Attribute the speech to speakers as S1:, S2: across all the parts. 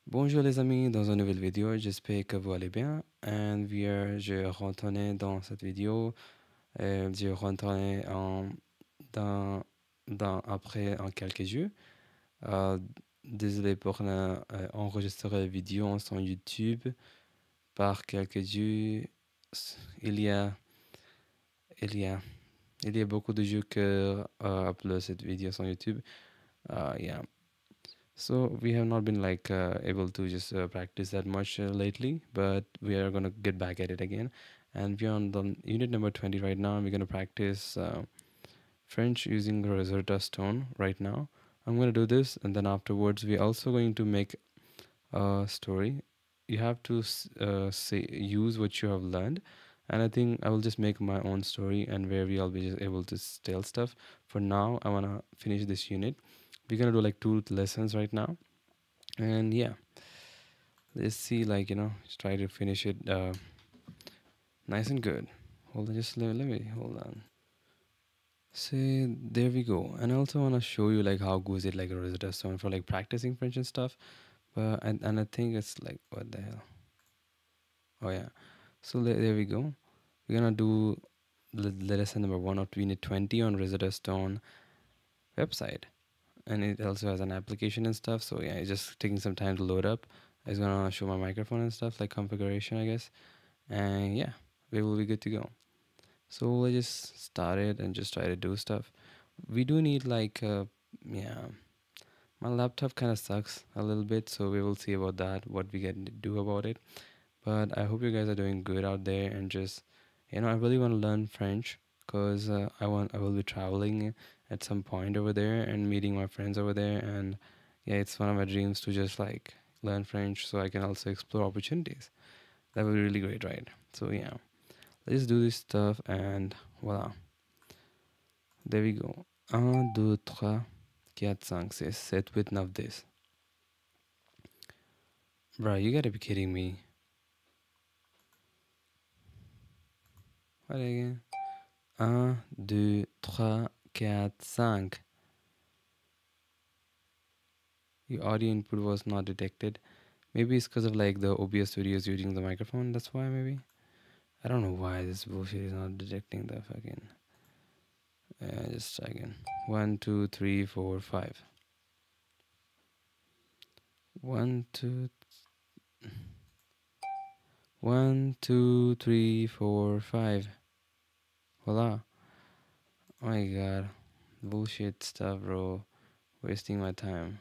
S1: Bonjour les amis, dans une nouvelle vidéo, j'espère que vous allez bien. Je retourne dans cette vidéo, je retourne dans, après en quelques jours. Euh, Désolé pour enregistrer la vidéo sur YouTube par quelques jours. Il y a, il y a, il y a beaucoup de jours que upload cette vidéo sur YouTube. Yeah. So we have not been able to just practice that much lately, but we are gonna get back at it again. And we're on the unit number 20 right now. And we're gonna practice French using Rosetta Stone right now. I'm gonna do this, and then afterwards we're also going to make a story. You have to say use what you have learned, and I think I will just make my own story and where we all be just able to tell stuff. For now, I wanna finish this unit. We're gonna do like 2 lessons right now, and yeah, let's see, just try to finish it nice and good. Hold on, just let me hold on. See, there we go. And I also want to show you like how goes it like a Rosetta Stone for like practicing French and stuff. But and I think it's like, what the hell? Oh yeah. So there we go. We're gonna do lesson number 1 of unit 20 on Rosetta Stone website, and it also has an application and stuff. So yeah, it's just taking some time to load up. It's gonna show my microphone and stuff, like configuration, I guess. And yeah, we will be good to go. So let's just start it and just try to do stuff. We do need yeah, my laptop kind of sucks a little bit, so we will see about that, what we can do about it. But I hope you guys are doing good out there, and just, I really want to learn French because I will be traveling at some point over there and meeting my friends over there. And yeah, it's one of my dreams to just like learn French so I can also explore opportunities. That would be really great, right? So yeah, let's do this stuff, and voila. There we go. 1, 2, 3, 4, 5, 6, 7, 8, 9, 10. Bruh, you gotta be kidding me. What again? 1, 2, 3, 4, 5. Your audio input was not detected. Maybe it's because of like the OBS videos using the microphone. That's why, maybe. I don't know why this bullshit is not detecting the fucking. Just try again. 1, 2, 3, 4, 5. 1, 2, 1, 2, 3, 4, 5. Voila. Oh my god. Bullshit stuff, bro. Wasting my time.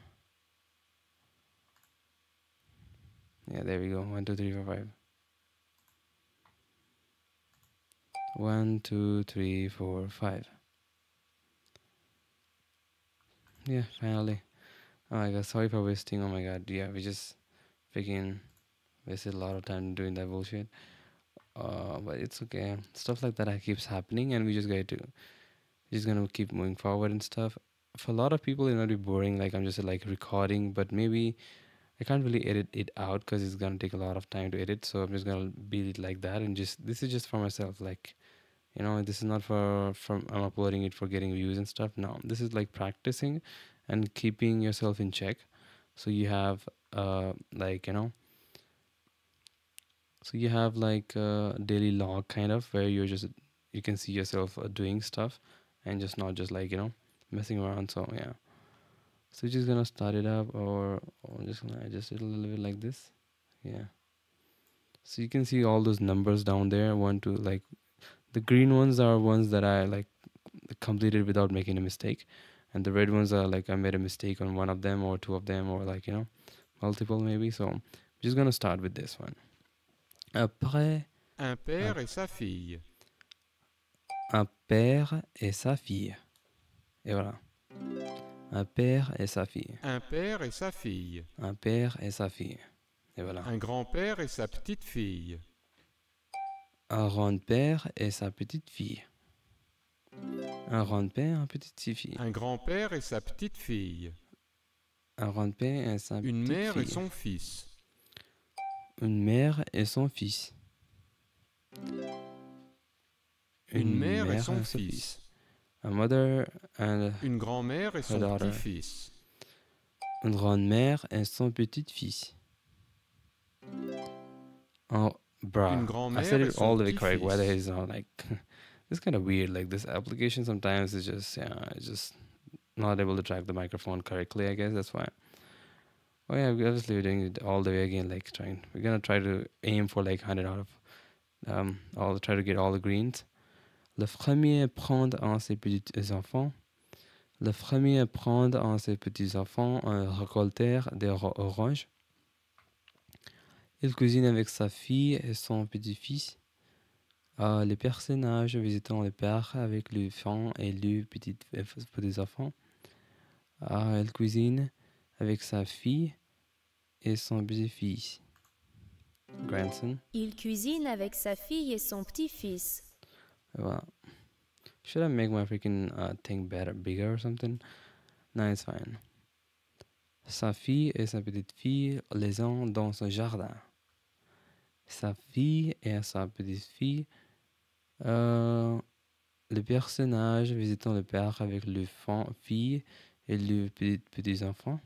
S1: Yeah, there we go. 1, 2, 3, 4, 5. 1, 2, 3, 4, 5. Yeah, finally. Oh my god, sorry for wasting. Oh my god, yeah, we just freaking wasted a lot of time doing that bullshit. But it's okay. Stuff like that keeps happening, and we just just gonna keep moving forward and stuff. For a lot of people, it might be boring. Like I'm just like recording, but maybe I can't really edit it out because it's gonna take a lot of time to edit. So I'm just gonna be like that, and just this is just for myself. Like, this is not from I'm uploading it for getting views and stuff. No, this is like practicing and keeping yourself in check. So you have so you have like a daily log kind of where you can see yourself doing stuff and just not just like messing around. So yeah, so you're just gonna start it up, or I'm just gonna adjust it a little bit like this. Yeah, so you can see all those numbers down there. One, two, like the green ones are ones that I like completed without making a mistake, and the red ones are like I made a mistake on one of them or two of them, or like multiple maybe. So I'm just gonna start with this one. Après,
S2: Un père et sa fille.
S1: un père et sa fille. Et voilà. Un père et sa fille.
S2: Un père et sa fille.
S1: Un père et sa fille. Et voilà.
S2: Un grand-père et sa petite-fille.
S1: Un grand-père et sa petite fille. Un grand-père et sa petite fille.
S2: Un grand-père et sa petite-fille.
S1: Un grand-père et sa petite
S2: Une mère
S1: fille.
S2: et son fils.
S1: Une mère et son fils.
S2: Une mère et son fils.
S1: A mother and
S2: Une grand-mère et son
S1: daughter.
S2: petit-fils.
S1: Une grand-mère et son petit-fils. Oh, bruh.
S2: Une
S1: I said
S2: grand-mère et
S1: it all
S2: son
S1: the way correct. Whether
S2: petit-fils.
S1: it's not like it's kind of weird. Like this application sometimes is just it's just not able to track the microphone correctly. I guess that's why. Oh yeah, obviously we're doing it all the way again. Like trying, we're gonna try to aim for like 100 out of all. Try to get all the greens. Le premier prendre en ses petits enfants. Le premier prendre en ses petits enfants récoltèrent des oranges. Il cuisine avec sa fille et son petit-fils. Les personnages visitant le père avec le fond et le petits-enfants. Elle cuisine avec sa fille et son petit-fils. Grandson.
S3: Il cuisine avec sa fille et son petit-fils.
S1: Voilà. Should I make my freaking thing bigger or something? No, it's fine. Sa fille et sa petite-fille les ont dans son jardin. Sa fille et sa petite-fille. Le personnage visitant le père avec le fille et le petits-enfants.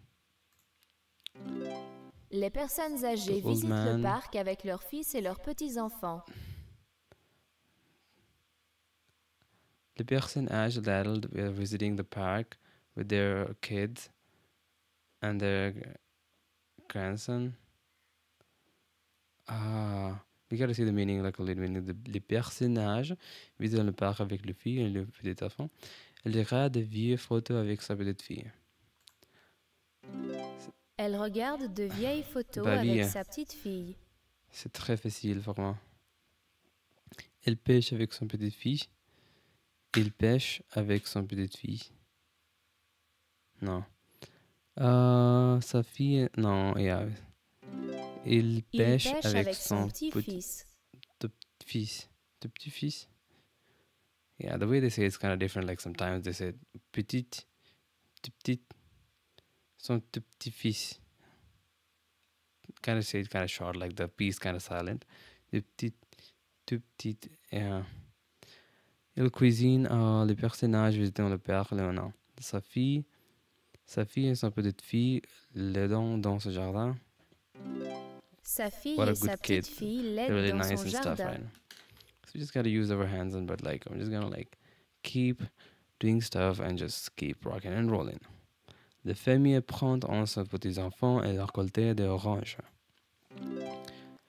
S3: Les personnes âgées
S1: The old
S3: visitent
S1: man.
S3: le parc avec leurs fils et leurs petits-enfants.
S1: The person âged adult were visiting the park with their kids and their grandson. We gotta see the meaning, like a little meaning. Les personnages visitant le parc avec le fille et le petit enfant. Elle regarde de vieilles photos avec sa petite fille.
S3: Elle regarde de vieilles photos
S1: Bah oui,
S3: avec
S1: hein.
S3: sa petite-fille.
S1: C'est très facile, vraiment. Elle pêche avec son petit-fils. Il pêche avec son petit-fils. Non. Sa fille... Non, yeah. Il pêche avec son
S3: petit-fils.
S1: petit-fils. The petit-fils? Yeah, the way they say it's kind of different. Like sometimes they say petit, son petit-fils. Kind of say it kind of short, like the piece kind of silent. Le petit, yeah. Il cuisine les personnages visitant le père Léonard. Sa fille et sa petite-fille l'aident dans ce jardin.
S3: Sa fille
S1: What a
S3: et sa
S1: good kid.
S3: petite-fille
S1: They're
S3: l'aident
S1: really
S3: dans
S1: nice
S3: son
S1: and stuff,
S3: jardin.
S1: right? So we just gotta use our hands, but like I'm just gonna like keep doing stuff and just keep rocking and rolling. Le fermier prend en ses petits-enfants et récolter des oranges.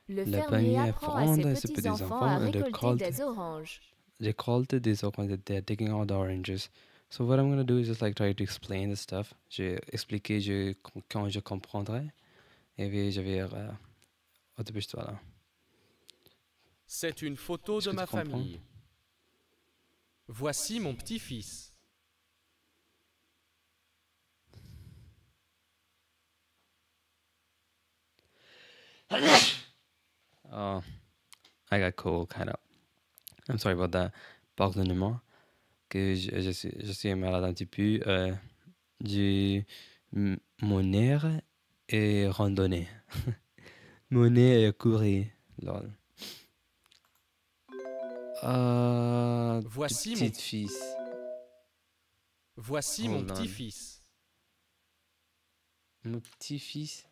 S3: Le
S1: Le
S3: fermier
S1: fermier
S3: apprend à
S1: prend
S3: ses
S1: de ses
S3: petits-enfants à
S1: petits-enfants et
S3: récolter des oranges.
S1: récolte des oranges. They're taking out the oranges. So what I'm gonna do is just like try to explain the stuff. J'ai expliqué quand je comprendrai. Et puis je vais dépêche-toi là.
S2: C'est une photo
S1: Est-ce
S2: de
S1: que
S2: ma
S1: tu comprends?
S2: famille. Voici mon petit-fils.
S1: Oh, I got cold, kind of. I'm sorry about that. Pardonnez-moi que je suis malade un petit peu. Mon air est randonnée. Mon air est couru. Lol.
S2: Voici
S1: Petite fils.
S2: Voici mon
S1: Hold on.
S2: petit-fils.
S1: Mon petit-fils.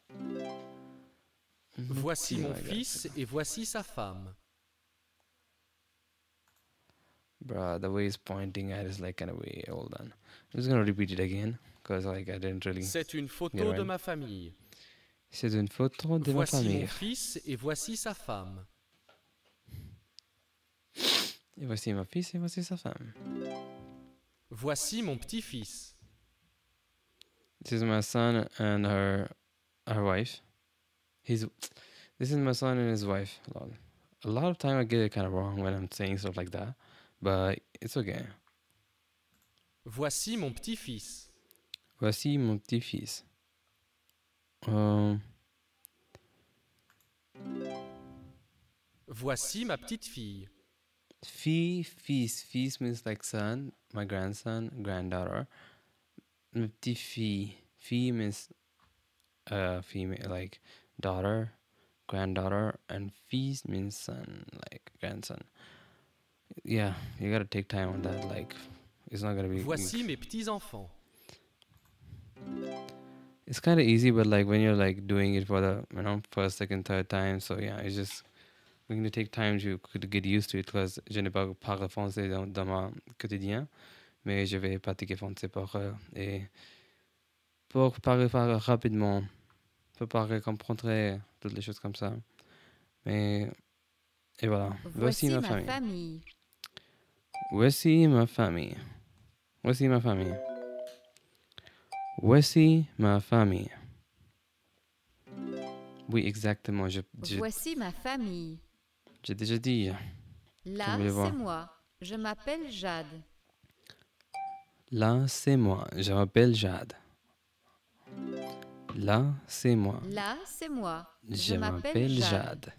S2: Voici mon
S1: Oh my God.
S2: fils et voici sa femme.
S1: Bruh, the way he's pointing at is like kind of way. Hold on. I'm just gonna repeat it again because like I didn't really.
S2: C'est une photo
S1: Yeah,
S2: de
S1: right.
S2: ma famille.
S1: C'est une photo de ma
S2: Voici mon
S1: famille.
S2: fils et voici sa femme.
S1: Et voici mon fils et voici sa femme.
S2: Voici mon petit-fils.
S1: This is my son and her wife. This is my son and his wife. Lol. A lot of time I get it kind of wrong when I'm saying stuff like that, but it's okay.
S2: Voici mon petit-fils.
S1: Voici mon petit-fils.
S2: Voici ma petite-fille.
S1: Fils means like son, my grandson, granddaughter. Petit-fille. Fille means female, like daughter, granddaughter, and fils means son, like grandson. Yeah, you gotta take time on that. Like, it's not gonna be.
S2: Voici mes petits-enfants.
S1: it's kind of easy, but like when you're like doing it for the first, second, third time, so yeah, it's just going to take time to get used to it because je n'ai pas parlé français dans mon quotidien, mais je vais pratiquer français pour parler rapidement, pour parler comprendre toutes les choses comme ça. Mais et voilà, voici
S3: Voici
S1: ma
S3: ma
S1: famille.
S3: famille.
S1: Voici ma famille. Voici ma famille. Voici ma famille. Oui, exactement.
S3: Voici ma famille.
S1: J'ai déjà dit.
S3: Là,
S1: voulez voir.
S3: c'est moi. Je m'appelle Jade.
S1: Là, c'est moi. Je m'appelle Jade. Là, c'est moi.
S3: Là, c'est moi.
S1: Je m'appelle Jade.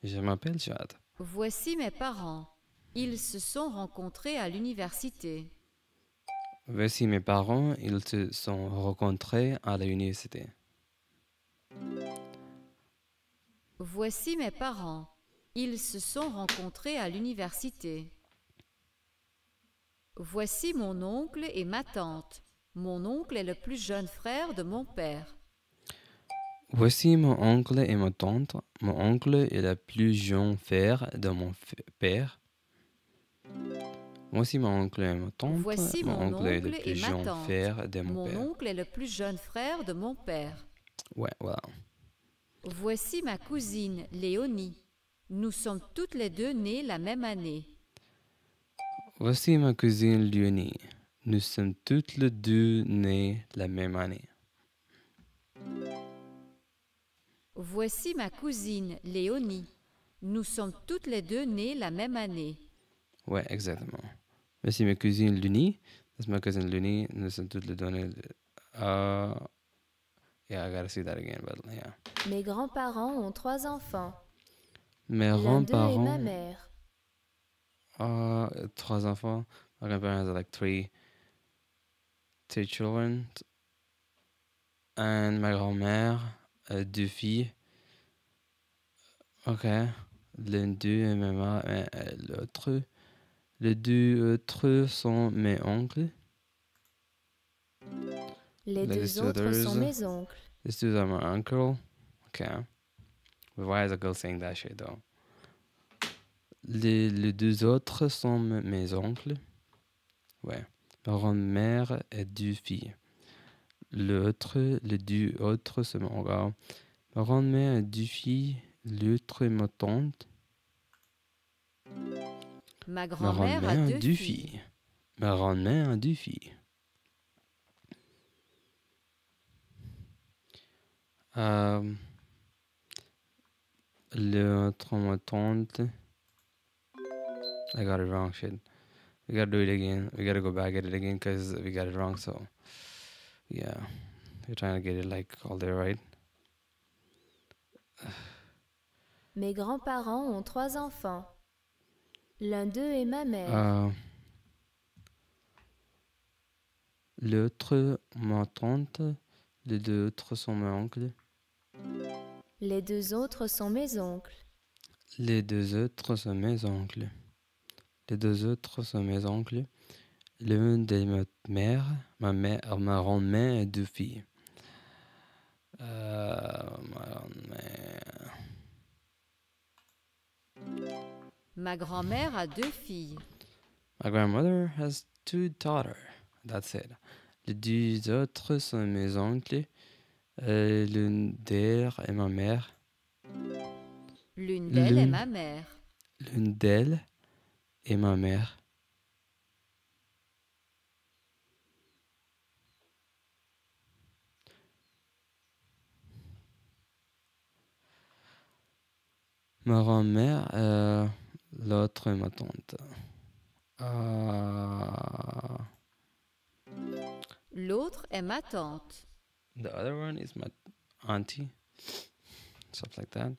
S1: Je m'appelle Jade.
S3: Voici mes parents. Ils se sont rencontrés à l'université.
S1: Voici mes parents. Ils se sont rencontrés à l'université.
S3: Voici mes parents. Ils se sont rencontrés à l'université. Voici mon oncle et ma tante. Mon oncle est le plus jeune frère de mon père.
S1: Voici mon oncle et ma tante. Mon oncle est le plus jeune frère de mon père. Voici mon oncle et ma tante.
S3: Voici
S1: mon oncle est le
S3: oncle
S1: plus
S3: et ma
S1: jeune
S3: tante.
S1: frère de mon père.
S3: Mon oncle est le plus jeune frère de mon père.
S1: Ouais, voilà.
S3: Voici ma cousine, Léonie. Nous sommes toutes les deux nées la même année.
S1: Voici ma cousine Léonie. Nous sommes toutes les deux nées la même année.
S3: Voici ma cousine, Léonie. Nous sommes toutes les deux nées la même année.
S1: Ouais, exactement. Voici ma cousine Léonie. That's my cousin Léonie. Nous sommes toutes les deux nées. Yeah, I gotta see that again, but yeah.
S3: Mes grands-parents ont 3 enfants.
S1: Mes
S3: L'un d'eux est ma
S1: grands-parents.
S3: mère.
S1: 3 enfants. My grandparents are like three children. And ma grand-mère, 2 filles. Ok. L'un d'eux est ma mère. L'autre. Les 2 autres sont mes oncles.
S3: Les
S1: Like
S3: 2
S1: the
S3: autres
S1: others.
S3: sont mes oncles.
S1: These 2 are my uncle. Okay. But why is a girl saying that shit though? Les 2 autres sont mes oncles. Ouais. Ma grand-mère et 2 filles. Les 2 autres, c'est mon gars. Ma grand-mère et 2 filles. L'autre est ma tante.
S3: Ma
S1: Ma
S3: grand-mère a
S1: grand-mère
S3: 2
S1: 2
S3: filles.
S1: filles. Ma grand-mère a 2 filles. L'autre, ma tante. I got it wrong, shit. We gotta do it again. We gotta go back at it again because we got it wrong. So, yeah, we're trying to get it like all there, right?
S3: Mes grands-parents ont 3 enfants. L'un d'eux est ma mère.
S1: L'autre, ma tante. Les 2 autres sont mes oncles.
S3: Les 2 autres sont mes oncles.
S1: Les 2 autres sont mes oncles. Les 2 autres sont mes oncles. L'un de ma mère, ma grand-mère et 2 filles. Ma grand-mère.
S3: Ma grand-mère a 2 filles.
S1: My grandmother has 2 daughters. That's it. Les 2 autres sont mes oncles. L'une d'elles est ma mère.
S3: L'une d'elles est
S1: L'une-
S3: ma mère.
S1: L'une d'elles est ma mère. Ma grand-mère, l'autre est ma tante.
S3: L'autre est ma tante.
S1: The other one is my auntie. Stuff like that.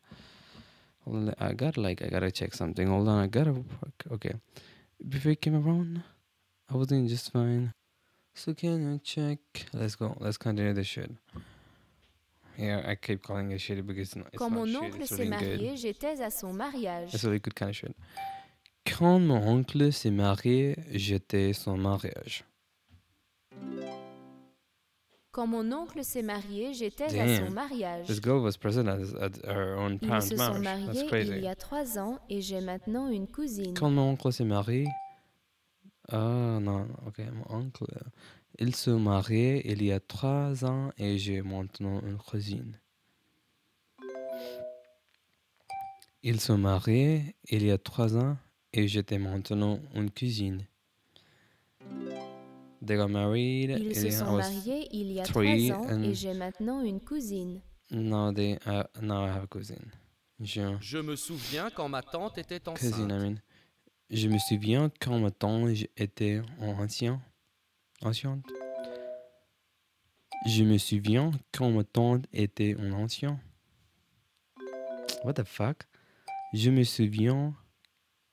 S1: Hold on, I gotta check something. Hold on, okay. Before it came around, I was doing just fine. So can you check? Let's go. Let's continue the shit. Yeah, I keep calling it shit because it's
S3: Quand
S1: not
S3: mon
S1: shit.
S3: oncle
S1: It's
S3: s'est
S1: really
S3: marié,
S1: good.
S3: j'étais à son mariage.
S1: It's really good kind of shit. Quand mon oncle s'est marié, j'étais son mariage.
S4: Quand mon oncle s'est marié, j'étais à son
S1: Damn.
S4: mariage.
S1: This girl was present at her own
S4: Ils
S1: parents'
S4: se sont
S1: marriage. That's
S4: mariés il
S1: crazy.
S4: y a 3 ans et j'ai maintenant une cousine.
S1: Quand mon oncle s'est marié, ah non, ok, mon oncle, il se mariait il y a 3 ans et j'ai maintenant une cousine. Il se mariait il y a 3 ans et j'étais maintenant une cousine. They got married.
S4: Ils se
S1: I
S4: sont
S1: was
S4: mariés il y a
S1: 3
S4: 3 ans
S1: and
S4: et j'ai maintenant une cousine.
S1: now I have a cousin.
S2: Je me souviens quand ma tante était
S1: Cousin, I
S2: enceinte.
S1: mean. Je me souviens quand ma tante était anciente. Je me souviens quand ma tante était en ancien. What the fuck? Je me souviens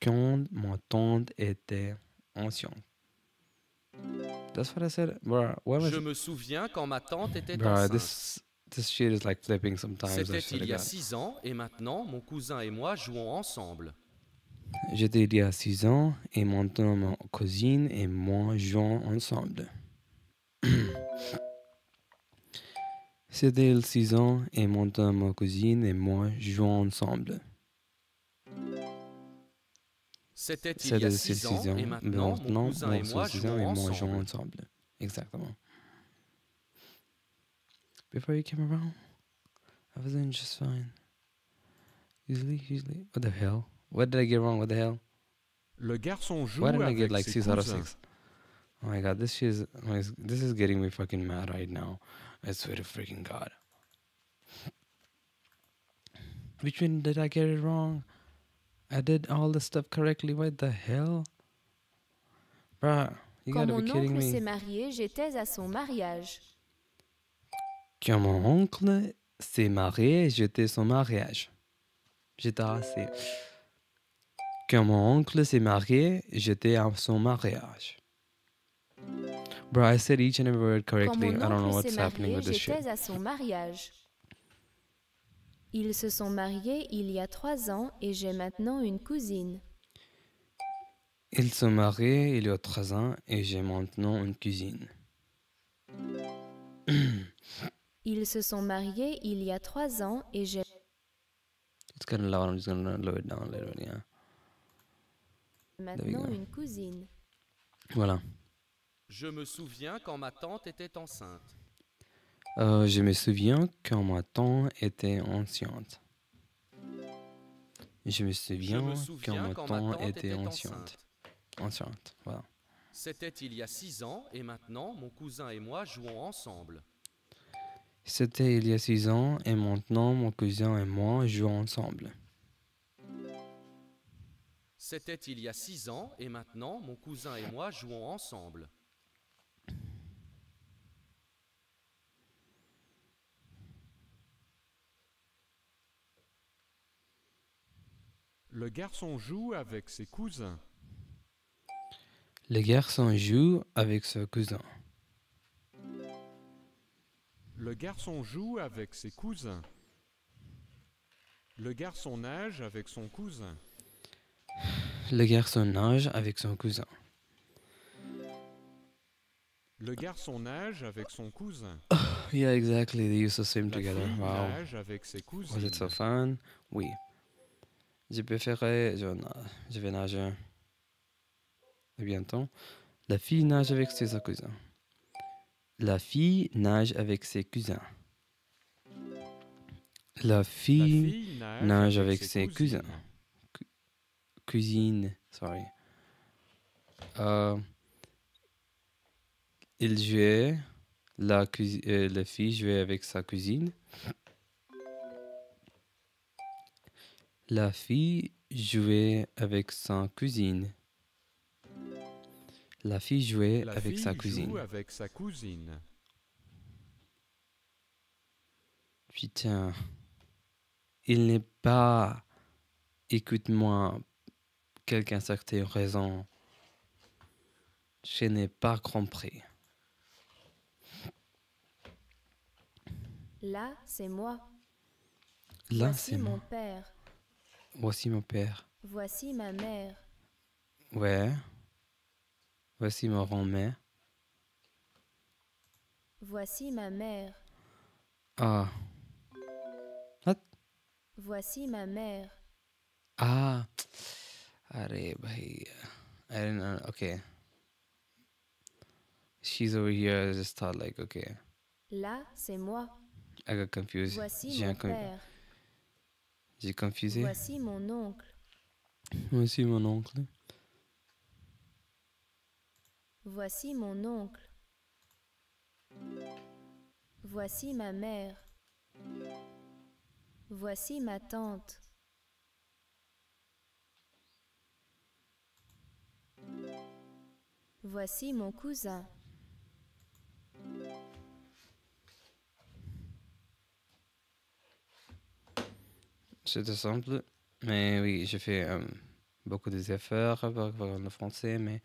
S1: quand ma tante était ancienne. That's what I said. Bruh, why was
S2: Je me souviens quand ma tante était
S1: Bruh,
S2: enceinte.
S1: this shit is like flipping sometimes. I
S2: C'était
S1: swear
S2: il
S1: to
S2: y a
S1: God.
S2: 6 ans et maintenant mon cousin et moi jouons ensemble.
S1: J'étais il y a 6 ans et maintenant ma cousine et moi jouons ensemble. C'était il y a 6 ans et maintenant ma cousine et moi jouons ensemble.
S2: C'était il y
S1: C'était
S2: a
S1: il y a
S2: 6
S1: 6
S2: ans
S1: ans
S2: et maintenant mon cousin et moi
S1: 6 ans
S2: jouons
S1: et moi jouons
S2: ensemble.
S1: ensemble. Exactement. Before you came around, I was doing just fine. Usually. What the hell? What did I get wrong? What the hell?
S5: Le garçon joue
S1: Why didn't I get
S5: avec
S1: like
S5: ses
S1: 6 out of
S5: cousins.
S1: 6? Oh my god, this is getting me fucking mad right now. I swear to freaking God. Which one did I get it wrong? I did all the stuff correctly. What the hell? Bruh, you
S4: Quand
S1: gotta be
S4: mon
S1: kidding
S4: oncle s'est
S1: me.
S4: marié, j'étais à son mariage.
S1: Quand mon oncle s'est marié, j'étais son mariage. J'étais assez. Quand mon oncle s'est marié, j'étais à son mariage. Bro, I said each and every word
S4: Quand
S1: correctly.
S4: mon
S1: I don't know
S4: oncle
S1: what's
S4: s'est
S1: happening
S4: marié,
S1: with this shit.
S4: j'étais à son mariage. Ils se sont mariés il y a 3 ans et j'ai maintenant une cousine.
S1: Ils sont mariés il y a 3 ans et j'ai maintenant une cousine.
S4: Ils se sont mariés il y a 3 ans et j'ai
S1: It's kind of loud. I'm just gonna lower it down a little bit, yeah.
S4: maintenant
S1: go.
S4: une cousine.
S1: Voilà.
S2: Je me souviens quand ma tante était enceinte.
S1: Je me souviens quand ma tante était enceinte. Je me souviens quand ma tante était enceinte. Enceinte, voilà.
S2: C'était il y a 6 ans et maintenant mon cousin et moi jouons ensemble.
S1: C'était il y a 6 ans et maintenant mon cousin et moi jouons ensemble.
S2: C'était il y a 6 ans et maintenant mon cousin et moi jouons ensemble.
S5: Le garçon joue avec ses cousins.
S1: Le garçon joue avec son cousin.
S5: Le garçon joue avec ses cousins. Le garçon nage avec son cousin.
S1: Le garçon nage avec son cousin.
S5: Le garçon nage avec son cousin.
S1: Yeah, exactly. They used to swim
S5: La
S1: together.
S5: fille
S1: Wow.
S5: nage avec ses cousines.
S1: Was it so fun? Oui. Je vais nager bientôt. La fille nage avec ses cousins. La fille nage avec ses cousins. La
S5: La
S1: fille
S5: fille
S1: nage avec ses cousins. Cuisine, sorry. Il jouait, la fille jouait avec sa cousine. La fille jouait avec sa cousine. La fille jouait
S5: La
S1: avec
S5: fille
S1: sa
S5: joue
S1: cousine.
S5: avec sa cousine.
S1: Putain. Il n'est pas... Écoute-moi, quelqu'un certaine raison. Je n'ai pas compris.
S4: Là, c'est moi.
S1: Là,
S4: Voici
S1: c'est
S4: mon
S1: moi.
S4: père.
S1: Voici mon père.
S4: Voici ma mère.
S1: Ouais. Voici ma grand-mère.
S4: Voici ma mère.
S1: Ah. What?
S4: Voici ma mère.
S1: Ah. अरे भाई. I didn't know. Okay. She's over here. I just thought like, okay.
S4: Là, c'est moi.
S1: I got confused.
S4: Voici
S1: J'ai
S4: mon
S1: un con-
S4: père.
S1: j'ai confusé.
S4: Voici mon oncle.
S1: Moi aussi, mon oncle.
S4: Voici mon oncle. Voici ma mère. Voici ma tante. Voici mon cousin.
S1: C'était simple. Mais oui, j'ai fait beaucoup d'efforts pour parler le français, mais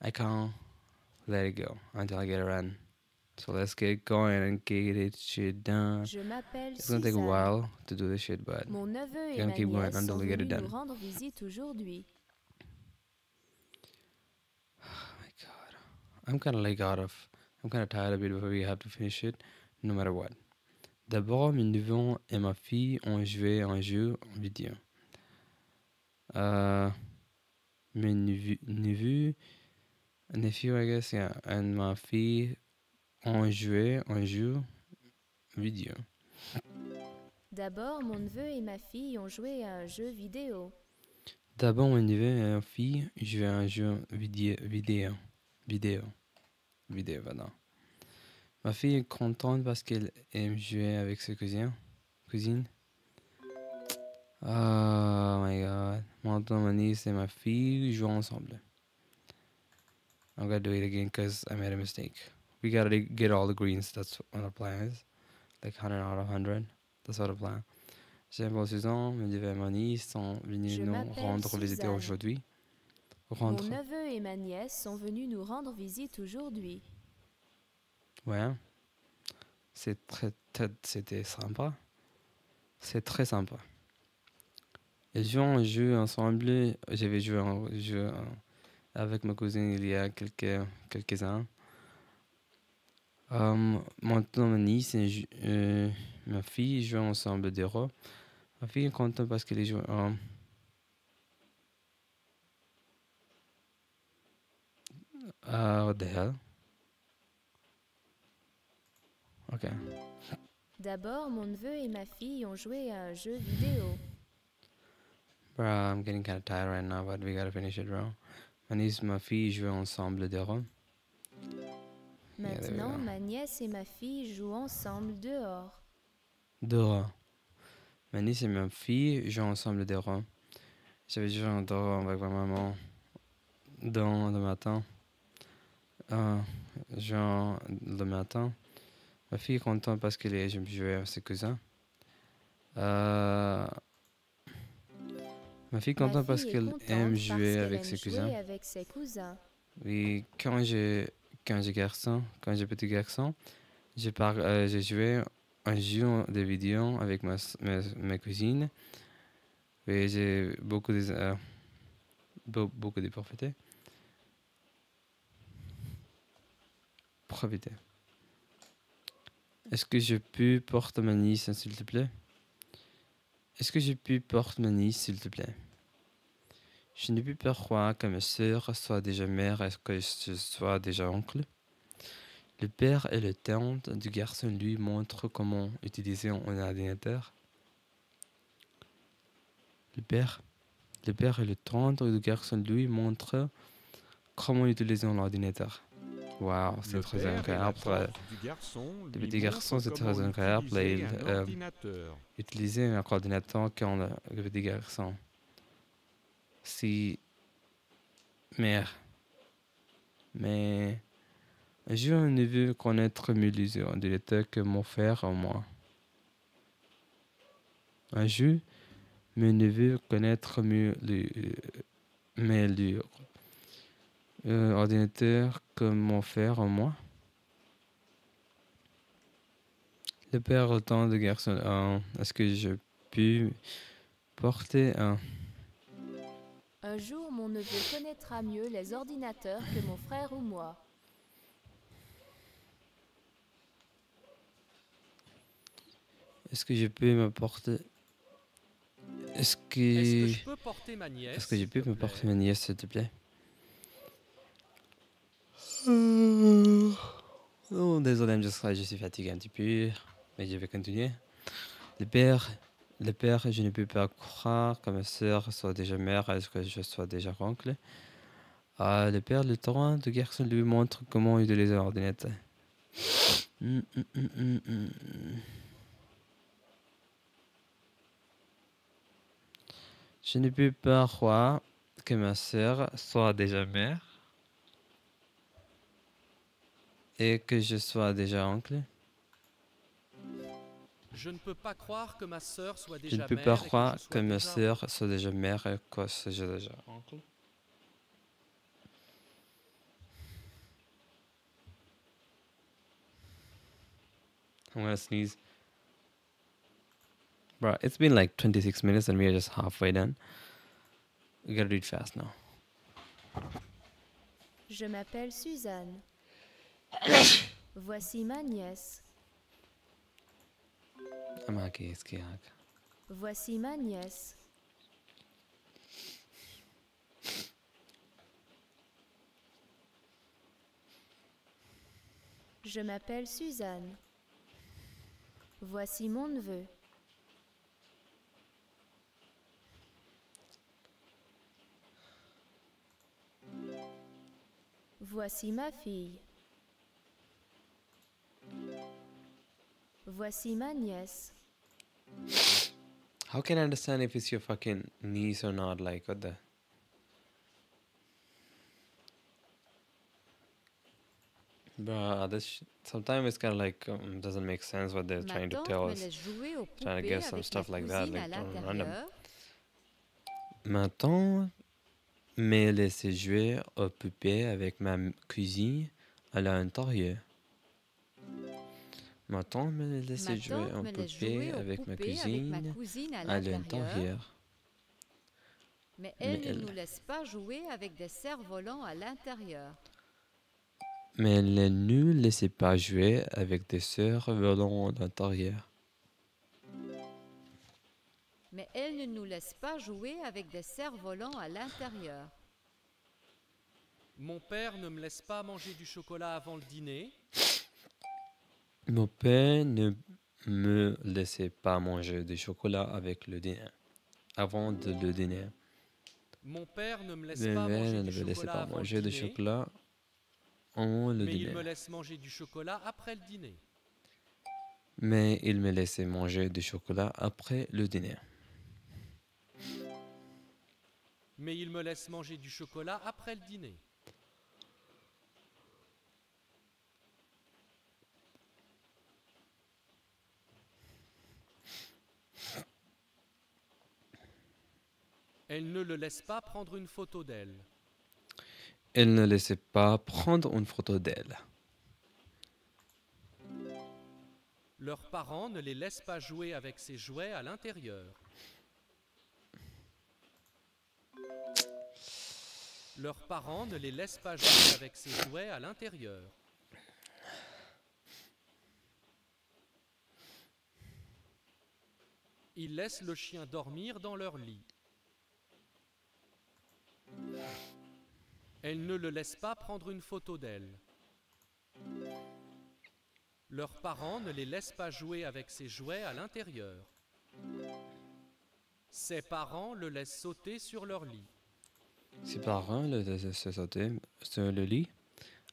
S1: I can't let it go until I get it right. So let's get going and get it shit done.
S4: Je m'appelle
S1: It's gonna take a
S4: Suzanne.
S1: while to do this shit, but
S4: Mon neveu et
S1: Gonna
S4: ma
S1: keep going
S4: nièce
S1: until
S4: sont
S1: we get it
S4: venus nous
S1: done.
S4: rendre visite aujourd'hui.
S1: oh my god, I'm kind of tired of it, but we have to finish it no matter what. D'abord, mes neveux et ma fille ont joué un jeu vidéo. Mes neveux, nephew, I guess, yeah, and ma fille ont joué un jeu vidéo.
S4: D'abord, mon neveu et ma fille ont joué à un jeu vidéo.
S1: D'abord, mes neveux et ma fille jouaient à un jeu vidéo, voilà. Ma fille est contente parce qu'elle aime jouer avec ses cousines. Oh my god. Maintenant, ma nièce et ma fille jouent ensemble. I'm gonna do it again because I made a mistake. We gotta get all the greens. That's what our plan is. Like 100 out of 100. That's what the plan. J'aime Suzanne, mes neveux et ma nièce sont venus
S4: Je
S1: nous
S4: m'appelle
S1: rendre visite
S4: Suzanne.
S1: aujourd'hui.
S4: Mon neveu et ma nièce sont venus nous rendre visite aujourd'hui.
S1: Ouais. C'était sympa. C'est très sympa. Ils jouent un jeu ensemble. J'avais joué un jeu avec ma cousine il y a quelques ans. Maintenant, ma nièce et ma fille jouent ensemble des rôles. Ma fille est contente parce qu'elle joue what the hell? Ok.
S4: D'abord, mon neveu et ma fille ont joué à un jeu vidéo.
S1: Bro, I'm getting kind of tired right now, but we gotta finish it, bro. Ma nièce et ma fille jouent ensemble des rôles. Yeah, there we
S4: Maintenant,
S1: go.
S4: ma nièce et ma fille jouent ensemble dehors.
S1: Dehors. Ma nièce et ma fille jouent ensemble des rôles. J'avais joué en dehors avec ma maman dans le matin. Genre le matin. Ma fille est contente parce qu'elle j'aime jouer avec ses cousins. Ma fille est
S4: Ma
S1: contente parce
S4: fille est
S1: qu'elle
S4: contente
S1: aime
S4: parce
S1: jouer
S4: qu'elle
S1: avec
S4: aime
S1: ses
S4: jouer
S1: cousins.
S4: avec ses cousins.
S1: Oui, quand j'ai petit garçon, j'ai joué un jeu de vidéo avec mes cousines. Et j'ai beaucoup de profiter. Est-ce que je peux porter ma nièce, s'il te plaît? Est-ce que je peux porter ma nièce, s'il te plaît? Je ne peux pas croire que ma sœur soit déjà mère et que je sois déjà oncle. Le père et le tante du garçon lui montrent comment utiliser un ordinateur. Le père et le tante du garçon lui montrent comment utiliser un ordinateur. Waouh, c'est
S5: Le
S1: très
S5: père et la
S1: incroyable.
S5: tante du garçon
S1: Le
S5: lui
S1: petit garçon,
S5: montrent
S1: c'est très
S5: comment
S1: incroyable.
S5: utiliser
S1: Il
S5: un ordinateur.
S1: utiliser un ordinateur quand le petit garçon. Si mère. Mais j'ai un neveu connaître mieux les ordinateurs que mon frère ou moi. Un jeu, mes neveux connaître mieux les ordinateurs que mon frère ou moi. Le père autant de garçons. Est-ce que je peux porter un...
S4: Un jour, mon neveu connaîtra mieux les ordinateurs que mon frère ou moi.
S1: Est-ce que je peux me porter... Est-ce
S2: Est-ce que
S1: que...
S2: je peux porter ma nièce,
S1: Est-ce que je
S2: s'il
S1: peux
S2: te
S1: me porter
S2: plaît?
S1: ma nièce, s'il te plaît? Oh, désolé, je suis fatigué un petit peu, mais je vais continuer. Le père, le père, je ne peux pas croire que ma sœur soit déjà mère, est-ce que je sois déjà oncle? Ah, le père, le torrent de garçon lui montre comment utiliser l'ordinateur. Hum, hum, hum, hum, hum. Je ne peux pas croire que ma sœur soit déjà mère et que je sois déjà oncle.
S2: Je ne peux pas croire que ma sœur soit
S1: Je ne
S2: déjà
S1: peux pas
S2: mère et que je
S1: croire que
S2: sois
S1: ma
S2: déjà
S1: sœur
S2: oncle.
S1: soit déjà mère et que je sois déjà oncle. I'm gonna sneeze. Bro, it's been like 26 minutes and we are just halfway done. We gotta read fast now.
S4: Je m'appelle Suzanne. Voici ma nièce.
S1: I'm okay, it's chaotic.
S4: Voici ma nièce. Je m'appelle Suzanne. Voici mon neveu. Voici ma fille. Voici ma nièce.
S1: How can I understand if it's your fucking niece or not? Like, what the? Bruh, sometimes it's kind of like doesn't make sense what they're
S3: Ma
S1: trying to
S3: tante
S1: tell
S3: me
S1: us.
S3: laisse jouer aux
S1: Trying to
S3: poupées
S1: get some
S3: avec ma
S1: stuff like that,
S3: cousine à
S1: like random.
S3: l'intérieur.
S1: Ma tante me laissé jouer aux poupées avec ma cousine à l'intérieur. Ma tante me laissé
S3: Ma
S1: jouer
S3: tante
S1: aux
S3: me laisse
S1: poupées
S3: jouer aux
S1: avec ma
S3: poupées avec ma
S1: cousine
S3: cousine à
S1: à
S3: l'intérieur.
S1: l'intérieur.
S3: Mais
S1: Mais
S3: elle ne
S1: elle-
S3: nous laisse pas jouer avec des cerfs-volants à l'intérieur.
S1: Mais elle ne nous laissait pas jouer avec des sœurs volant à l'intérieur.
S3: Mais elle ne nous laisse pas jouer avec des cerfs-volants à l'intérieur.
S2: Mon père ne me laisse pas manger du chocolat avant le dîner.
S1: Mon père ne me laissait pas manger du chocolat avec le dîner. Avant de le dîner.
S2: Mon père ne me laisse
S1: Mon
S2: pas
S1: père
S2: manger
S1: ne
S2: du
S1: me laissait
S2: chocolat
S1: pas
S2: avant le
S1: manger du
S2: dîner.
S1: chocolat avant le
S2: Mais il me
S1: dîner.
S2: laisse manger du chocolat après le dîner.
S1: Mais il me laissait manger du chocolat après le dîner.
S2: Mais il me laisse manger du chocolat après le dîner. Elle ne le laisse pas prendre une photo d'elle.
S1: Elle ne laissait pas prendre une photo d'elle.
S2: Leurs parents ne les laissent pas jouer avec ces jouets à l'intérieur. Leurs parents ne les laissent pas jouer avec ces jouets à l'intérieur. Ils laissent le chien dormir dans leur lit. Elle ne le laisse pas prendre une photo d'elle. Leurs parents ne les laissent pas jouer avec ces jouets à l'intérieur. Ses parents le laissent sauter sur leur lit.
S1: Ses parents le laissaient sauter sur le lit.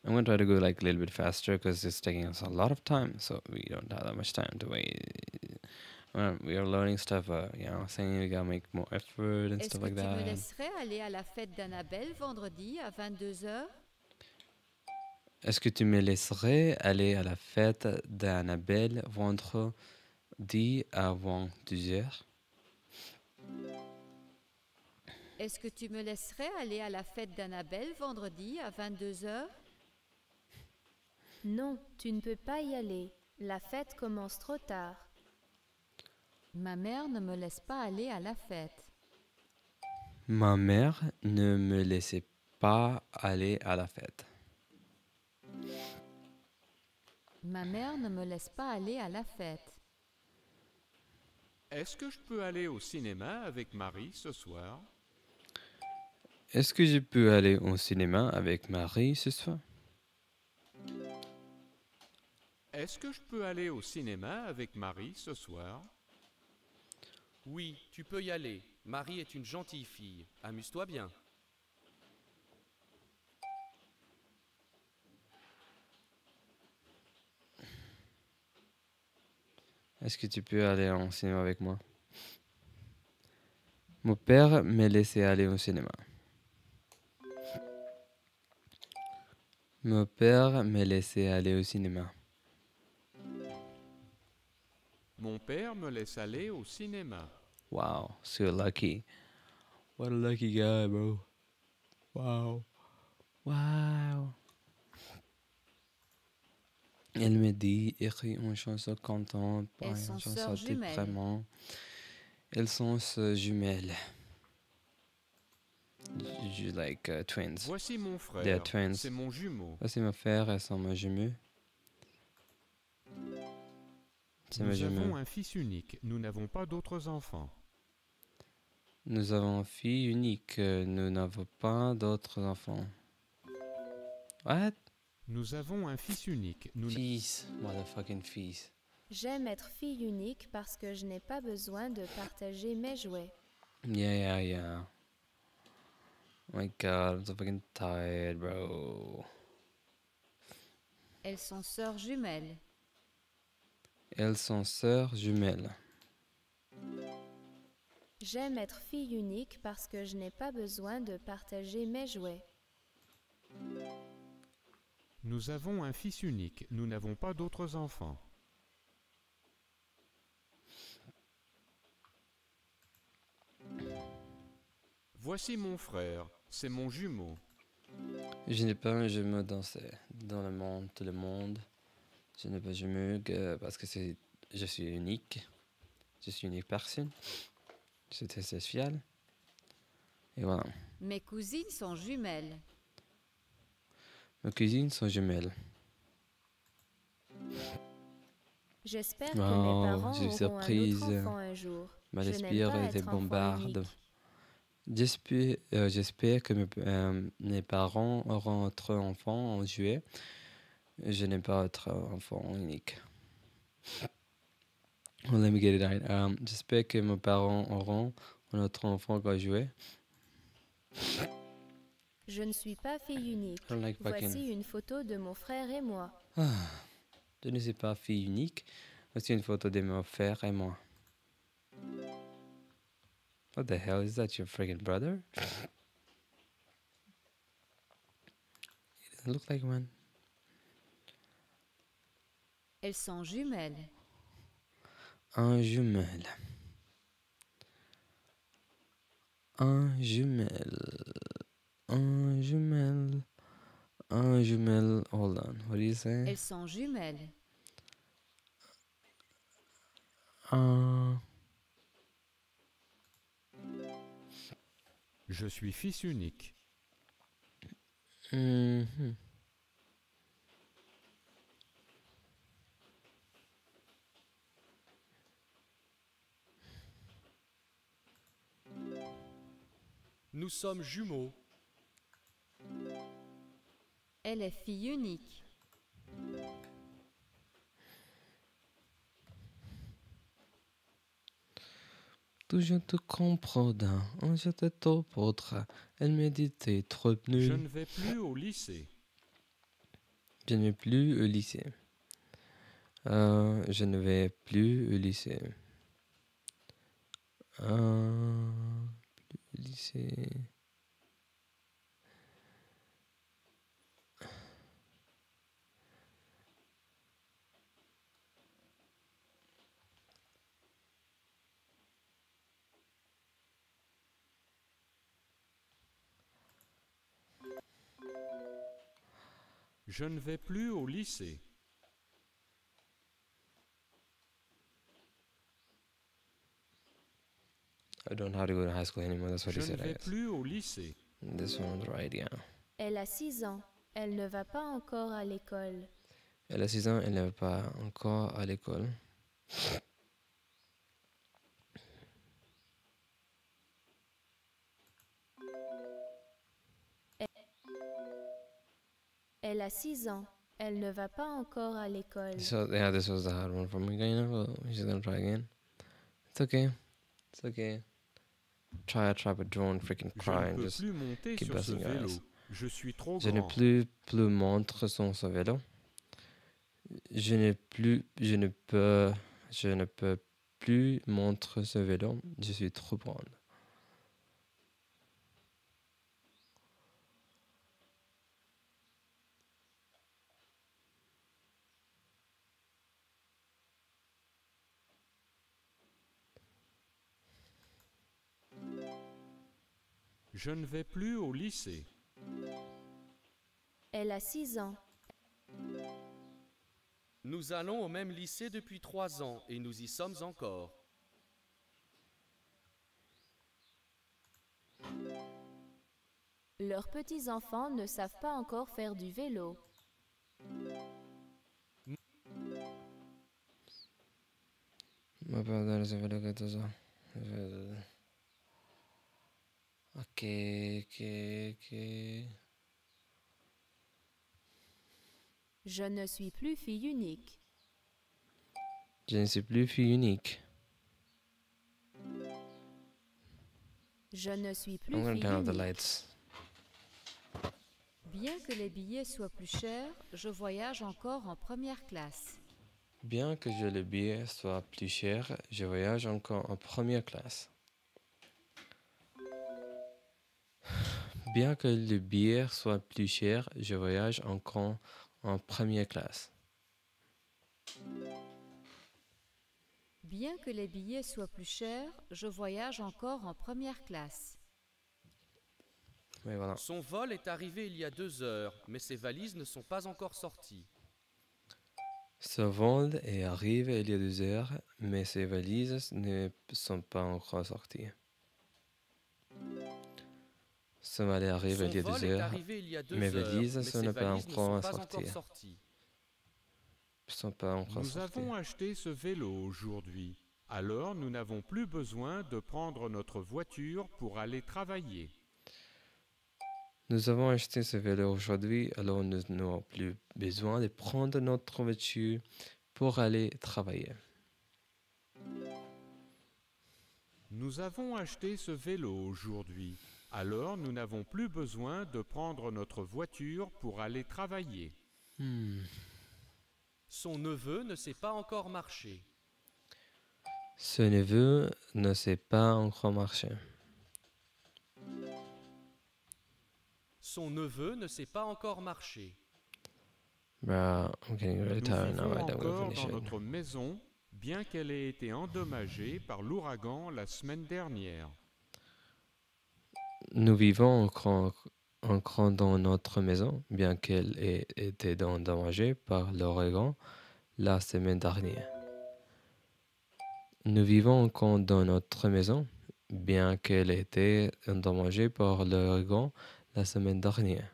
S1: I'm going to try to go like a little bit faster because it's taking us a lot of time. So we don't have that much time to wait. We are learning stuff, saying we gotta make more effort and
S3: Est-ce
S1: stuff
S3: que
S1: like
S3: tu me
S1: that.
S3: laisserais aller à la fête d'Annabelle vendredi à 22h?
S1: Est-ce que tu me laisserais aller à la fête d'Annabelle vendredi avant 2h?
S3: Est-ce que tu me laisserais aller à la fête d'Annabelle vendredi à 22h?
S4: Non, tu ne peux pas y aller. La fête commence trop tard.
S3: Ma mère ne me laisse pas aller à la fête.
S1: Ma mère ne me laissait pas aller à la fête.
S3: Ma mère ne me laisse pas aller à la fête.
S5: Est-ce que je peux aller au cinéma avec Marie ce soir?
S1: Est-ce que je peux aller au cinéma avec Marie ce soir?
S5: Est-ce que je peux aller au cinéma avec Marie ce soir?
S2: Oui, tu peux y aller. Marie est une gentille fille. Amuse-toi bien.
S1: Est-ce que tu peux aller au cinéma avec moi? Mon père m'a laissé aller au cinéma. Mon père m'a laissé aller au cinéma.
S5: Mon père me laisse aller au cinéma.
S1: Wow, so lucky. What a lucky guy, bro. Wow. Wow. Elle me dit, écris une chanson contente, pas
S3: Elles
S1: une
S3: sont
S1: chanson
S3: sœurs jumelles.
S1: déprimante. Elles sont jumelles. Like twins.
S5: Voici mon
S1: They are
S5: frère.
S1: twins.
S5: C'est mon jumeau.
S1: Ça, c'est ma frère, elles sont mes jumeaux. C'est mes
S5: Nous avons
S1: jumeaux.
S5: un fils unique. Nous n'avons pas d'autres enfants.
S1: Nous avons une fille unique. Nous n'avons pas d'autres enfants. What?
S5: Nous avons un fils unique.
S1: Fils. Motherfucking fils.
S4: J'aime être fille unique parce que je n'ai pas besoin de partager mes jouets.
S1: Yeah. Oh my god, I'm so fucking tired, bro.
S3: Elles sont sœurs jumelles.
S1: Elles sont sœurs jumelles.
S4: J'aime être fille unique parce que je n'ai pas besoin de partager mes jouets.
S5: Nous avons un fils unique. Nous n'avons pas d'autres enfants. Voici mon frère. C'est mon jumeau.
S1: Je n'ai pas un jumeau dans le monde, tout le monde. Je n'ai pas de jumeau parce que je suis unique. Je suis une unique personne. C'est spécial. Et voilà.
S3: Mes cousines sont jumelles.
S1: Mes cousines sont jumelles.
S4: J'espère que
S1: Wow,
S4: mes parents
S1: je suis
S4: auront
S1: surprise.
S4: un autre enfant un jour.
S1: Ma
S4: Je n'aime
S1: l'espère
S4: pas
S1: était
S4: être enfant
S1: bombarde.
S4: unique.
S1: J'espère que mes parents auront autre enfant en juillet. Je n'aime pas être enfant unique. Well, let me get it right. J'espère que mes parents auront un autre enfant en juillet.
S4: Je ne suis pas fille unique.
S1: I don't like fucking...
S4: Voici une photo de mon frère et moi.
S1: Je ne suis pas fille unique. Voici une photo de mon frère et moi. What the hell is that? Your friggin' brother? It doesn't look like one.
S3: Elles sont jumelles.
S1: Un jumelle. Un jumelle. Un jumelle. Un jumelle. Hold on. What do you say?
S3: Elles sont jumelles.
S1: Un.
S5: Je suis fils unique.
S1: Mhm.
S2: Nous sommes jumeaux.
S3: Elle est fille unique.
S1: Toujours te comprendre, je te t'oppoudre. Elle me dit t'es trop
S5: Je
S1: nul.
S5: ne vais plus au lycée.
S1: Je ne vais plus au lycée. Je ne vais plus au lycée. Plus au lycée.
S5: Je ne vais plus au lycée.
S1: I don't know how to go to high school anymore. That's what
S5: Je
S1: he
S5: ne
S1: said, I
S5: vais
S1: guess.
S5: plus au lycée.
S1: This one's right, yeah.
S4: Elle a 6 ans. Elle ne va pas encore à l'école.
S1: Elle a 6 ans, elle n'est pas encore à l'école.
S4: Elle a 6 ans. Elle ne va pas encore à l'école.
S1: So yeah, this was the hard one for me. She's gonna try again. It's okay. It's okay. Try, but don't freaking
S5: Je
S1: cry
S5: ne
S1: and
S5: peux
S1: just
S5: plus monter
S1: keep
S5: sur ce
S1: busting your
S5: vélo.
S1: ass.
S5: Je suis trop
S1: Je ne
S5: grand.
S1: plus monter sur ce vélo. Je ne peux plus monter ce vélo. Je suis trop grande.
S5: Je ne vais plus au lycée.
S4: Elle a 6 ans.
S2: Nous allons au même lycée depuis 3 ans et nous y sommes encore.
S4: Leurs petits-enfants ne savent pas encore faire du vélo.
S1: Ma père dans ce vélo 14 ans. Ok.
S4: Je ne suis plus fille unique.
S1: Je ne suis plus fille unique.
S4: Je ne suis plus
S1: I'm gonna
S4: fille
S1: turn off the
S4: unique.
S1: lights.
S3: Bien que les billets soient plus chers, je voyage encore en première classe.
S1: Bien que le billet soit plus cher, je voyage encore en première classe. Bien que le billet soit plus cher, je voyage encore en première classe.
S3: Bien que les billets soient plus chers, je voyage encore en première classe.
S1: Oui, voilà.
S2: Son vol est arrivé il y a 2 heures, mais ses valises ne sont pas encore sorties.
S1: Ce vol est arrivé il y a 2 heures, mais ses valises ne sont pas encore sorties. Ce vol est arrivé il y a 2 heures, mes valises ne sont pas encore sorties.
S5: Nous avons acheté ce vélo aujourd'hui. Alors nous n'avons plus besoin de prendre notre voiture pour aller travailler.
S1: Nous avons acheté ce vélo aujourd'hui, alors nous n'avons plus besoin de prendre notre voiture pour aller travailler.
S5: Nous avons acheté ce vélo aujourd'hui. Alors nous n'avons plus besoin de prendre notre voiture pour aller travailler.
S2: Son neveu ne sait pas encore marcher.
S1: Ce neveu ne sait pas encore marcher.
S2: Son neveu ne sait pas encore marcher.
S1: Bro, I'm getting really
S5: Nous
S1: tired now.
S5: vivons
S1: I'm gonna
S5: encore
S1: finish
S5: dans
S1: it.
S5: notre maison, bien qu'elle ait été endommagée par l'ouragan la semaine dernière.
S1: Nous vivons encore dans notre maison, bien qu'elle ait été endommagée par l'ouragan la semaine dernière. Nous vivons encore dans notre maison, bien qu'elle ait été endommagée par l'ouragan la semaine dernière.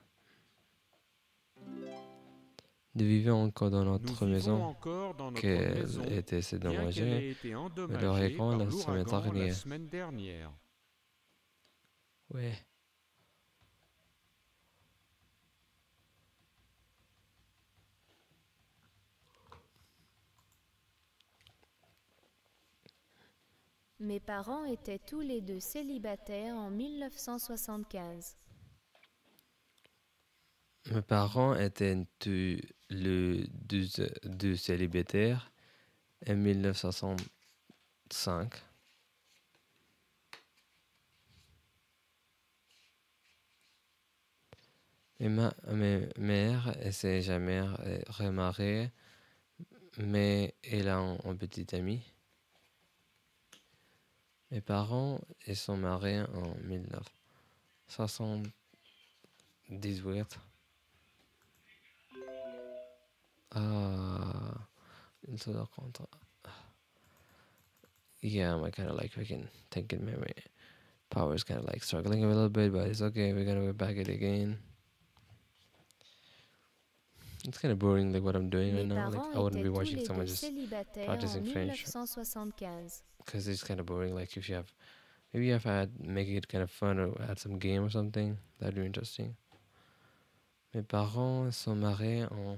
S1: Nous vivons encore dans
S5: Nous
S1: notre
S5: vivons
S1: maison,
S5: encore dans notre
S1: qu'elle
S5: maison,
S1: ait été
S5: bien qu'elle
S1: endommagée
S5: ait été endommagée
S1: l'ouragan
S5: par
S1: la semaine
S5: l'ouragan la
S1: dernière.
S5: semaine dernière.
S1: Ouais.
S4: Mes parents étaient tous les deux célibataires en 1975.
S1: Mes parents étaient tous les deux célibataires en 1965. Et ma mère s'est jamais remariée, mais elle a un petit ami. Mes parents ils sont mariés en 1978. Ils se rencontrent. Yeah, I'm kind of like freaking thinking memory power is kind of like struggling a little bit, but it's okay. We're gonna go back it again. It's kind of boring, like what I'm doing right
S4: Mes
S1: now. Like
S4: parents
S1: I wouldn't
S4: étaient
S1: be
S4: tous
S1: watching
S4: les
S1: someone
S4: deux
S1: just
S4: célibataires
S1: practicing
S4: en
S1: French
S4: 1975.
S1: because it's kind of boring. Like if you have, maybe if I had make it kind of fun or add some game or something, that'd be interesting. Mes parents sont mariés en...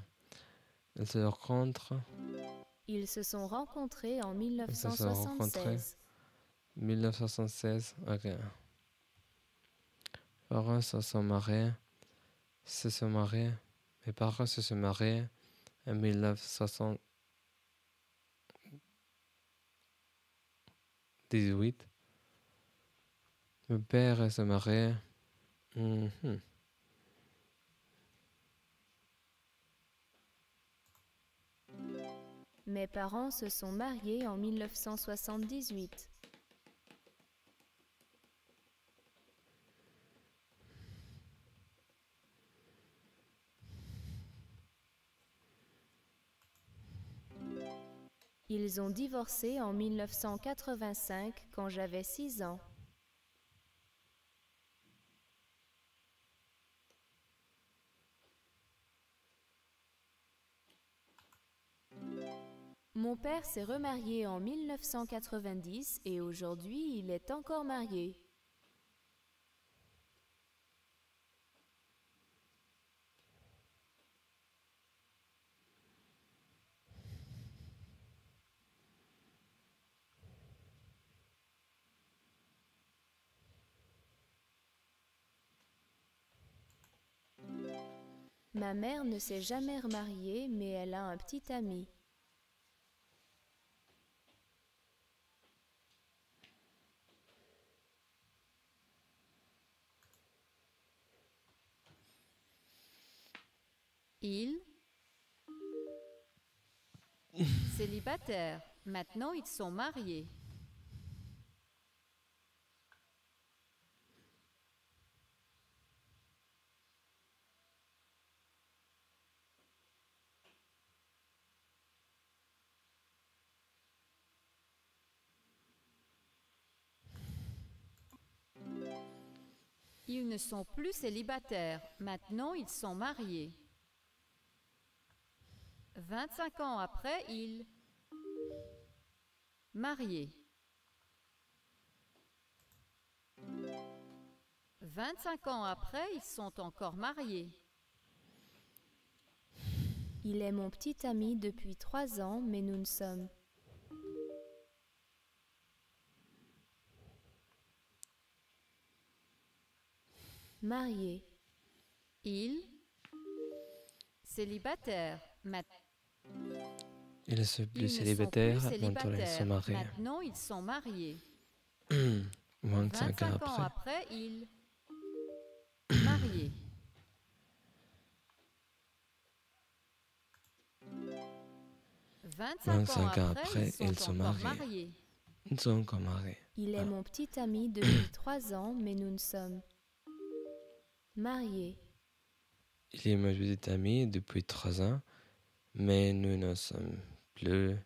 S1: Ils se rencontrent.
S4: Ils se sont rencontrés en
S1: Ils se sont rencontrés
S4: 1976.
S1: 1976. Ok. Mes parents se sont mariés. Se sont mariés. Mes parents se sont mariés en 1978. Mon père s'est marié. Mhm.
S4: Mes parents se sont mariés en 1978. Ils ont divorcé en 1985 quand j'avais 6 ans. Mon père s'est remarié en 1990 et aujourd'hui il est encore marié. Ma mère ne s'est jamais remariée, mais elle a un petit ami.
S3: Ils célibataires. Maintenant, ils sont mariés. Ils ne sont plus célibataires. Maintenant, ils sont mariés. 25 ans après, ils mariés. 25 ans après, ils sont encore mariés.
S4: Il est mon petit ami depuis 3 ans, mais nous ne sommes mariés.
S3: Ils célibataires.
S1: Ils ne sont plus
S3: Ils ne sont
S1: célibataires.
S3: plus
S1: Maintenant, ils sont
S3: célibataires.
S1: mariés.
S3: Maintenant, ils sont mariés.
S1: 25 ans
S3: 25 ans
S1: après.
S3: après, ils mariés. 25 ans après, ils sont encore mariés.
S1: Ils sont encore mariés.
S4: Il est mon petit ami depuis 3 ans, mais nous ne sommes mariés.
S1: Il est mon petit ami depuis 3 ans, mais nous ne sommes plus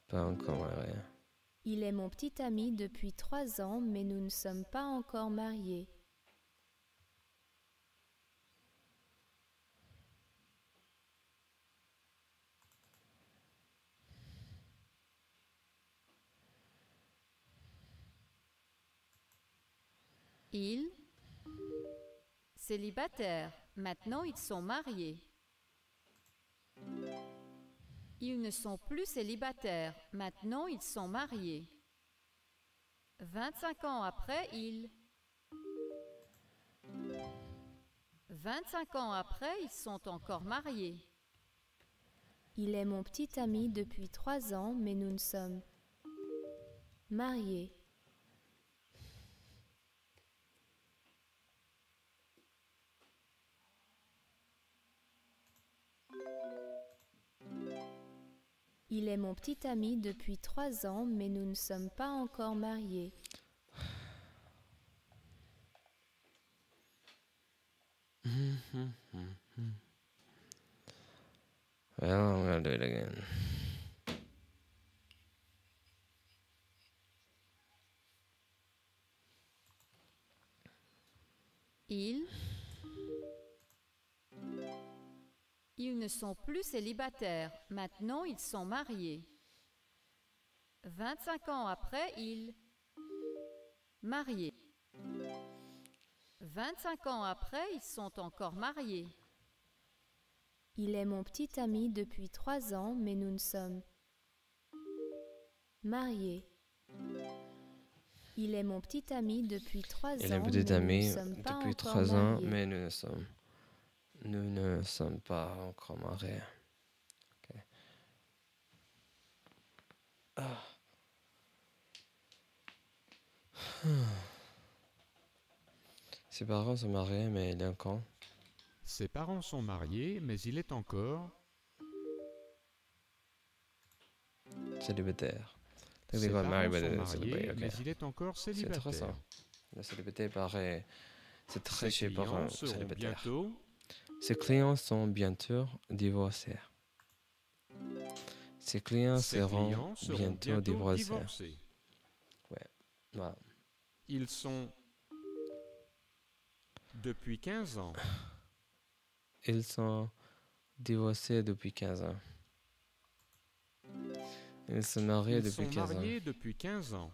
S1: pas encore mariés.
S4: Il est mon petit ami depuis 3 ans, mais nous ne sommes pas encore mariés.
S3: Ils célibataires. Maintenant, ils sont mariés. Ils ne sont plus célibataires. Maintenant, ils sont mariés. 25 ans après, ils 25 ans après, ils sont encore mariés.
S4: Il est mon petit ami depuis 3 ans, mais nous ne sommes mariés. Il est mon petit ami depuis 3 ans, mais nous ne sommes pas encore mariés.
S1: Well, I'm gonna do it again.
S3: Ils ne sont plus célibataires. Maintenant, ils sont mariés. 25 ans après, ils mariés. 25 ans après, ils sont encore mariés.
S4: Il est mon petit ami depuis 3 ans, mais nous ne sommes mariés. Il est mon petit ami depuis 3
S1: Il est un
S4: ans,
S1: petit
S4: mais nous ne
S1: ami
S4: sommes pas
S1: depuis
S4: encore
S1: 3 ans,
S4: mariés.
S1: mais nous ne sommes pas encore mariés. Ok. Ah. Ses parents sont mariés, mais il est encore
S5: Ses parents sont mariés, mais il est encore...
S1: célibataire.
S5: Ses
S1: Techniquement
S5: parents
S1: married, but
S5: sont
S1: it is
S5: mariés,
S1: celebrate,
S5: mais
S1: ok.
S5: il est encore
S1: C'est
S5: célibataire.
S1: intéressant. La célébrité paraît... C'est très
S5: Ses
S1: cher pour
S5: clients
S1: un
S5: seront
S1: célibataire.
S5: bientôt...
S1: Ses clients sont bientôt divorcés. Ses clients
S5: Ses
S1: seront
S5: clients seront
S1: bientôt divorcés. Voilà.
S5: Ils sont depuis 15 ans.
S1: Ils sont divorcés depuis 15 ans. Ils sont mariés
S5: Ils
S1: depuis
S5: sont
S1: 15 ans.
S5: mariés depuis 15 ans.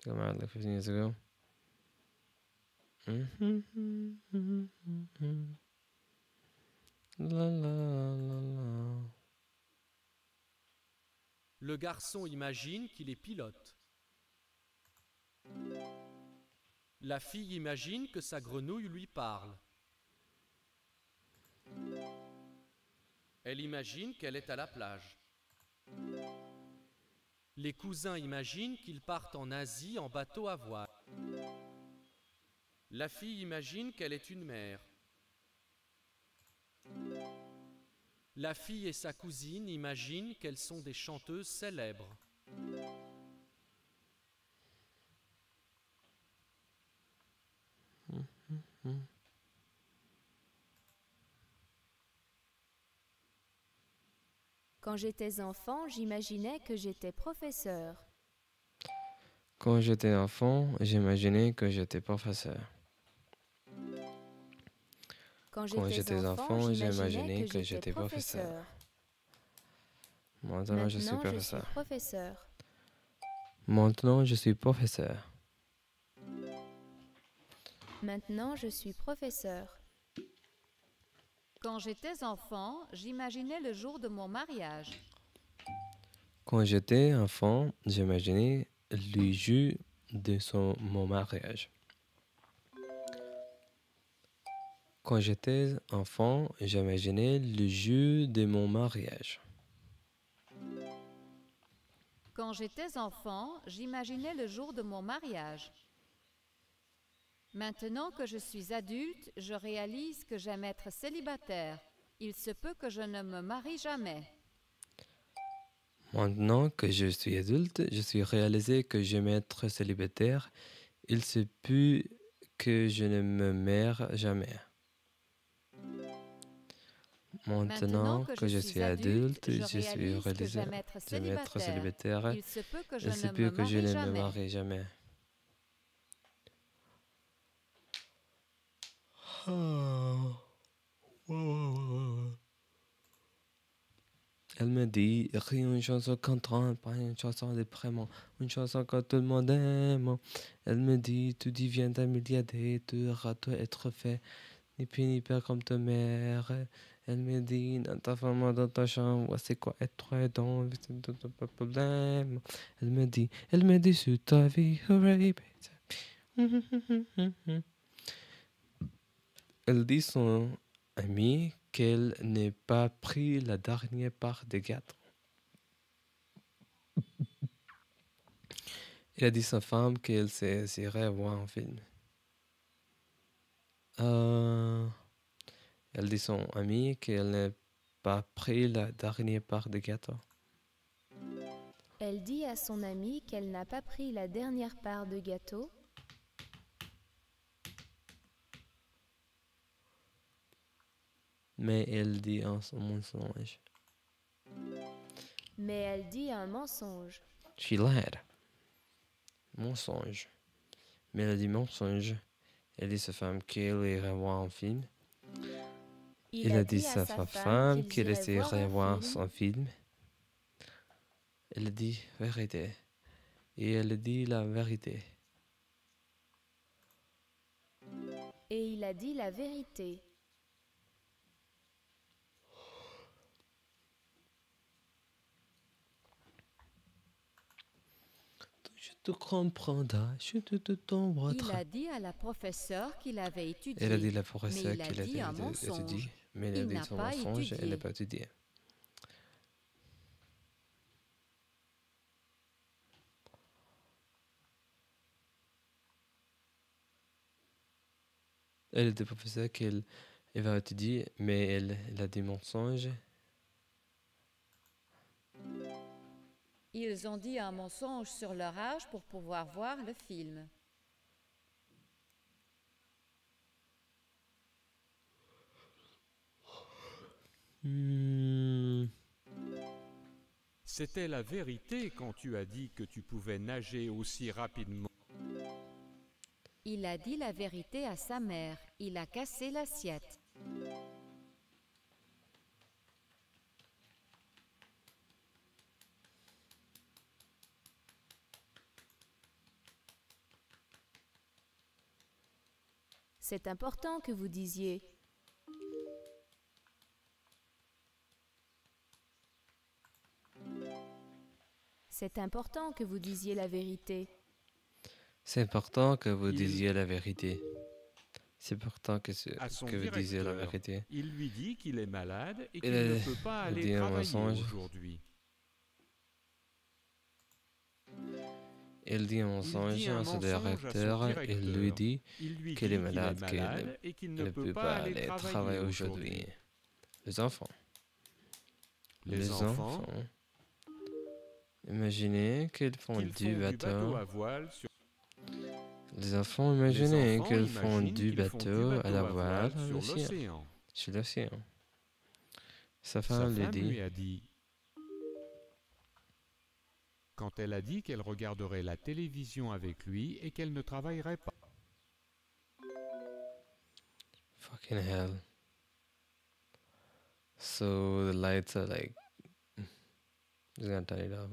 S1: They got married like 15 years ago. La la la la.
S2: Le garçon imagine qu'il est pilote. La fille imagine que sa grenouille lui parle. Elle imagine qu'elle est à la plage. Les cousins imaginent qu'ils partent en Asie en bateau à voile. La fille imagine qu'elle est une mère. La fille et sa cousine imaginent qu'elles sont des chanteuses célèbres.
S4: Quand j'étais enfant, j'imaginais que j'étais professeur.
S1: Quand j'étais enfant, j'imaginais que j'étais professeur.
S4: Quand
S1: Quand
S4: j'étais enfant, j'imaginais que j'étais
S1: professeur.
S4: professeur.
S1: Maintenant, je suis
S4: Maintenant, je suis
S1: professeur.
S4: professeur.
S1: Maintenant, je suis professeur.
S4: Maintenant, je suis professeur.
S3: Quand j'étais enfant, j'imaginais le jour de mon mariage.
S1: Quand j'étais enfant, j'imaginais le jour de mon mariage. Quand j'étais enfant, j'imaginais le jour de mon mariage.
S3: Quand j'étais enfant, j'imaginais le jour de mon mariage. Maintenant que je suis adulte, je réalise que j'aime être célibataire. Il se peut que je ne me marie jamais.
S1: Maintenant que je suis adulte, je suis réalisé que j'aime être célibataire. Il se peut que je ne me marie jamais. Maintenant que je suis adulte, je suis réalisé que j'aime être célibataire.
S3: Il se peut que je
S1: Il se
S3: ne
S1: peut
S3: me
S1: que je
S3: marie
S1: ne me
S3: jamais.
S1: marie jamais. Elle me dit, écris une chanson contente, pas une chanson déprimante, une chanson que tout le monde aime. Elle me dit, tu deviens un milliardaire, tu auras tout être fait, ni plus ni père comme ta mère. Elle me dit, dans ta femme, dans ta chambre, c'est quoi être dans pas problème. Elle me dit, sur ta vie, hooray, baby. Elle dit son ami qu'elle n'ait pas pris la dernière part des gâteaux. Elle a dit à sa femme qu'elle irait voir un film. Elle dit à son ami qu'elle n'a pas pris la dernière part des gâteaux.
S4: Elle dit à son amie qu'elle n'a pas pris la dernière part de gâteau.
S1: Mais elle dit un mensonge.
S4: Mais elle dit un mensonge.
S1: She lied. Mensonge. Mais elle dit mensonge. Elle dit à sa femme qu'elle irait voir un film. Il a dit à sa femme qu'elle irait voir son film. Elle dit vérité. Et elle dit la vérité.
S4: et il a dit la vérité.
S1: Je te comprendrai, je te
S3: Il
S1: t'embrasserai.
S3: a dit à la professeure qu'il avait
S1: Elle a dit
S3: étudié,
S1: la
S3: mais
S1: professeure
S3: il a
S1: qu'il
S3: dit
S1: avait
S3: un mensonge.
S1: étudié, mais elle a
S3: Il
S1: dit
S3: n'a
S1: son
S3: pas
S1: mensonge, elle n'a
S3: étudié.
S1: pas étudié. Elle a dit professeur elle va étudier, mais elle a dit mensonge.
S3: Ils ont dit un mensonge sur leur âge pour pouvoir voir le film.
S1: Hmm,
S5: C'était la vérité quand tu as dit que tu pouvais nager aussi rapidement.
S3: Il a dit la vérité à sa mère. Il a cassé l'assiette.
S4: C'est important que vous disiez. C'est important que vous disiez la vérité.
S1: c'est important que vous
S5: Il-
S1: disiez la vérité. C'est important
S5: À son
S1: que vous disiez la
S5: directeur,
S1: vérité.
S5: il lui dit qu'il est malade et
S1: Il
S5: qu'il
S1: a
S5: ne peut pas
S1: dit
S5: aller
S1: un
S5: travailler
S1: mensonge.
S5: aujourd'hui.
S1: Elle dit un mensonge à son directeur. Il lui dit
S5: Il lui
S1: qu'elle
S5: dit
S1: est malade, qu'elle
S5: et qu'il
S1: ne
S5: ne
S1: peut pas aller travailler aujourd'hui. Les enfants.
S5: Les enfants,
S1: Imaginez qu'ils font
S5: qu'ils
S1: du
S5: font
S1: bateau.
S5: à voile sur
S1: Les enfants, imaginez
S5: enfants
S1: qu'ils font
S5: imaginent
S1: du
S5: qu'ils font du
S1: bateau à la
S5: bateau à
S1: voile
S5: voile sur l'océan.
S1: sur l'océan. Sa
S5: Sa
S1: femme lui
S5: femme
S1: dit,
S5: lui a dit, quand elle a dit qu'elle regarderait la télévision avec lui et qu'elle ne travaillerait pas.
S1: fucking hell. So the lights are like, just gonna turn it off.